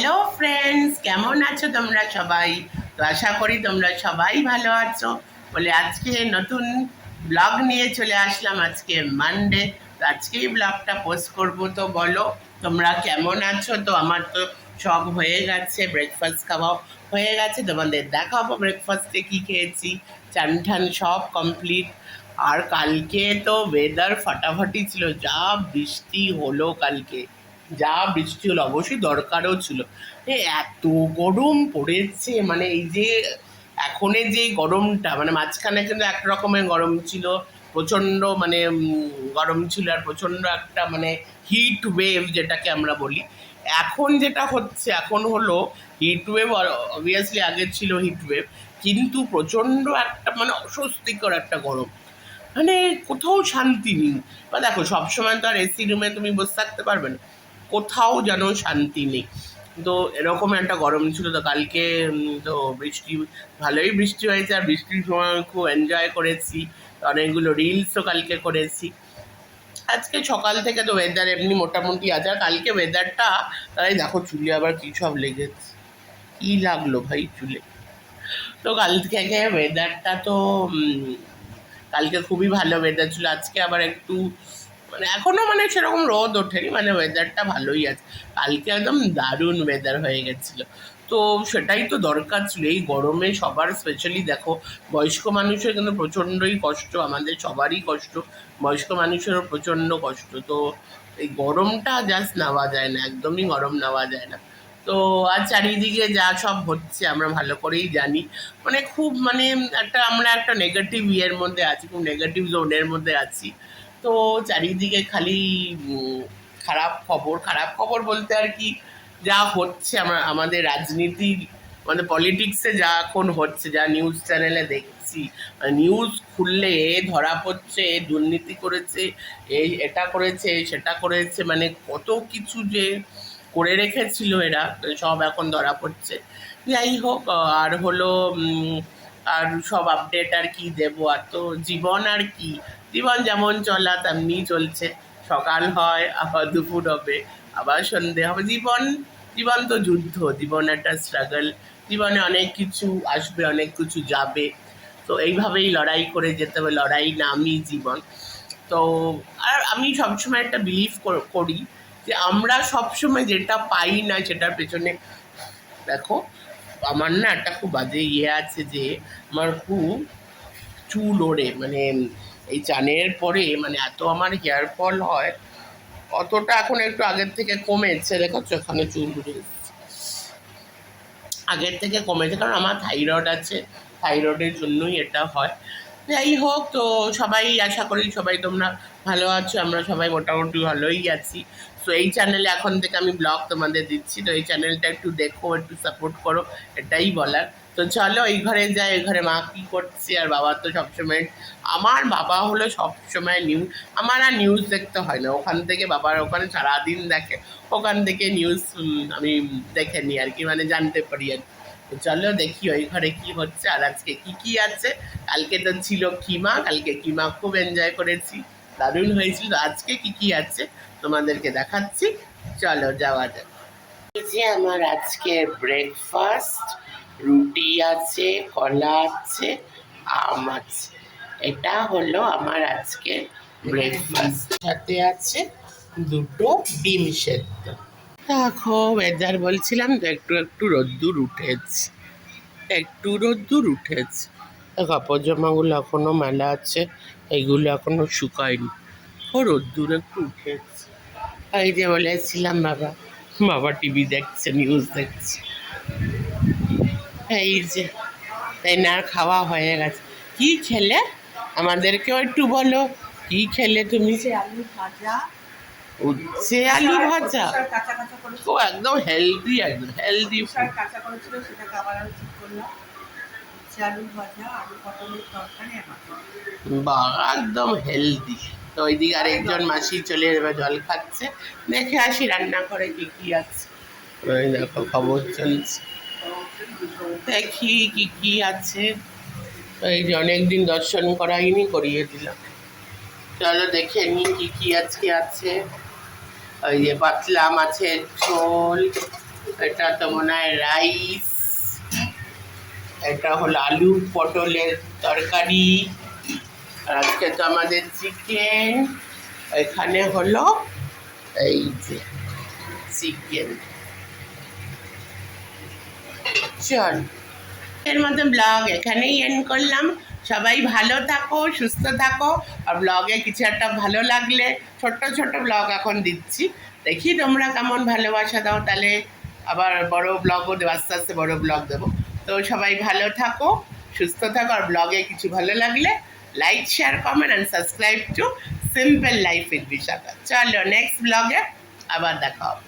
Hello friends, কেমন আছো তোমরা সবাই? তো আশা করি তোমরা সবাই ভালো আছো বলে আজকে নতুন ব্লগ নিয়ে চলে আসলাম। আজকে মানডে, তো আজকেই ব্লগটা পোস্ট করব। তো বলো তোমরা কেমন আছো? তো আমার তো সব হয়ে গেছে, ব্রেকফাস্ট খাওয়াও হয়ে গেছে, তোমাদের দেখাবো ব্রেকফাস্টে কি খেয়েছি। চান ঠান সব কমপ্লিট। আর কালকে তো ওয়েদার ফাটাফাটি ছিল, যা বৃষ্টি হলো কালকে, যা বৃষ্টি হলো, অবশ্যই দরকারও ছিল। এত গরম পড়েছে, মানে এই যে এখনের যে গরমটা, মানে মাঝখানে কিন্তু এক রকমের গরম ছিল, প্রচণ্ড মানে গরম ছিল, আর প্রচণ্ড একটা মানে হিট ওয়েভ যেটাকে আমরা বলি। এখন যেটা হচ্ছে, এখন হলো হিট ওয়েভ। অবভিয়াসলি আগে ছিল হিট ওয়েভ, কিন্তু প্রচণ্ড একটা মানে অস্বস্তিকর একটা গরম, মানে কোথাও শান্তি নেই। বা দেখো, সবসময় তো আর এসি রুমে তুমি বসে থাকতে পারবে না, কোথাও যেন শান্তি নেই। তো এরকম একটা গরম ছিল। তো কালকে তো বৃষ্টি, ভালোই বৃষ্টি হয়েছে, আর বৃষ্টির সময় আমি খুব এনজয় করেছি, অনেকগুলো রিলসও কালকে করেছি। আজকে সকাল থেকে তো ওয়েদার এমনি মোটামুটি আছে, আর কালকে ওয়েদারটা, তাই দেখো চুলে আবার কী সব লেগেছে, কী লাগলো ভাই চুলে। তো কাল থেকে ওয়েদারটা তো কালকে খুবই ভালো ওয়েদার ছিল। আজকে আবার একটু মানে এখনও মানে সেরকম রোদ ওঠেনি, মানে ওয়েদারটা ভালোই আছে। কালকে একদম দারুণ ওয়েদার হয়ে গেছিলো। তো সেটাই তো দরকার ছিল এই গরমে সবার, স্পেশালি দেখো বয়স্ক মানুষের কিন্তু প্রচণ্ডই কষ্ট, আমাদের সবারই কষ্ট, বয়স্ক মানুষেরও প্রচণ্ড কষ্ট। তো এই গরমটা জাস্ট নেওয়া যায় না, একদমই গরম নেওয়া যায় না। তো আর চারিদিকে যা সব হচ্ছে আমরা ভালো করেই জানি, মানে খুব মানে আমরা একটা নেগেটিভ ইয়ের মধ্যে আছি, খুব নেগেটিভ জোনের মধ্যে আছি। তো চারিদিকে খালি খারাপ খবর, খারাপ খবর বলতে আর কি, যা হচ্ছে আমাদের রাজনীতি, আমাদের পলিটিক্সে যা এখন হচ্ছে, যা নিউজ চ্যানেলে দেখছি, নিউজ খুললে ধরা পড়ছে দুর্নীতি করেছে, এটা করেছে সেটা করেছে, মানে কত কিছু যে করে রেখেছিল এরা, সব এখন ধরা পড়ছে। যাই হোক, আর হলো আর সব আপডেট আর কি দেবো, আর তো জীবন আর কি, জীবন যেমন চলা তেমনি চলছে। সকাল হয়, আবার দুপুর হবে, আবার সন্ধে হবে। জীবন, জীবন তো যুদ্ধ, জীবন একটা স্ট্রাগল, জীবনে অনেক কিছু আসবে, অনেক কিছু যাবে। তো এইভাবেই লড়াই করে যেতে হবে, লড়াই নামই জীবন। তো আর আমি সবসময় একটা বিলিভ করি যে আমরা সবসময় যেটা পাই না সেটার পেছনে, দেখো আমার না একটা খুব বাজে ইয়ে আছে যে আমার খুব চুল ওড়ে, মানে এই চানের পরে মানে এত আমার হেয়ার ফল হয়। অতটা এখন একটু আগের থেকে কমেছে, দেখছো এখানে চুল উঠে এসেছে, আগের থেকে কমেছে, কারণ আমার থাইরয়েড আছে, থাইরয়েডের জন্যই এটা হয়। যাই হোক, তো সবাই আশা করি সবাই তোমরা ভালো আছো, আমরা সবাই মোটামুটি ভালোই আছি। তো এই চ্যানেলে এখন থেকে আমি ব্লগ তোমাদের দিচ্ছি, তো এই চ্যানেলটা একটু দেখো, একটু সাপোর্ট করো, এটাই বলার। তো চলো এই ঘরে যাই, এই ঘরে মা কী করছে, আর বাবা তো সবসময়, আমার বাবা হলো সবসময় নিউজ, আমার আর নিউজ দেখতে হয় না, ওখান থেকে বাবার ওখানে সারাদিন দেখে, ওখান থেকে নিউজ আমি দেখে নিই আর কি, মানে জানতে পারি আর কি। তো চলো দেখি ওই ঘরে কি হচ্ছে, আর আজকে কি কি আছে। কালকে তো ছিল কিমা, কালকে কিমা খুব এনজয় করেছি, দারুণ হয়েছিল। তো আজকে কি কি আছে তোমাদেরকে দেখাচ্ছি, চলো যাওয়া যাক। এই যে আমার আজকে ব্রেকফাস্ট, রুটি আছে, কলা আছে, আম আছে, এটা হলো আমার আজকে ব্রেকফাস্ট। সাথে আছে দুটো ডিম সেদ্ধ। দেখো ওয়েদার বলছিলাম তো, একটু একটু রোদ্দুর উঠেছে, একটু রোদ্দুর উঠেছে। কাপড় জামাগুলো এখনো মেলা আছে, এইগুলো এখনো শুকায়নি, ও রোদ্দুর একটু উঠেছে। এই যে বলেছিলাম বাবা, বাবা টিভি দেখছে, নিউজ দেখছে। এই যে তাই না, খাওয়া হয়ে গেছে। কি খেলে আমাদেরকেও একটু বলো, কি খেলে তুমি? উচ্ছে আলু ভাজা, ও একদম হেলদি, একদম হেলদি। বাহ, একদম হেলদি। তো ওইদিকে আরেকজন মাসি চলে যাবে, জল খাচ্ছে, দেখে আসি রান্না করে কি কি আছে। ওই দেখো খবর চলছে, দেখি কি কি আছে। এই যে অনেকদিন দর্শন করাইনি, করিয়ে দিলাম। চলো দেখে নি কি কি আজকে আছে। ওই যে পাতলা মাছের ঝোল, এটা তো মনে হয় রাইস, এটা হলো আলু পটলের তরকারি, আর আজকে তো আমাদের চিকেন, এখানে হলো এই যে চিকেন। চল, এর মধ্যে ব্লগ এখানেই এন্ড করলাম। সবাই ভালো থাকো, সুস্থ থাকো। আর ব্লগে কিছু একটা ভালো লাগলে ছোট্ট ছোট্ট ব্লগ এখন দিচ্ছি, দেখি তোমরা কেমন ভালোবাসা দাও, তাহলে আবার বড় ব্লগও দেবো, আস্তে আস্তে বড় ব্লগ দেবো। তো সবাই ভালো থাকো, সুস্থ থাকো। আর ব্লগে কিছু ভালো লাগলে like, share, comment and subscribe to simple life with Bishakha. চলো নেক্সট ব্লগে আবার দেখা হবে।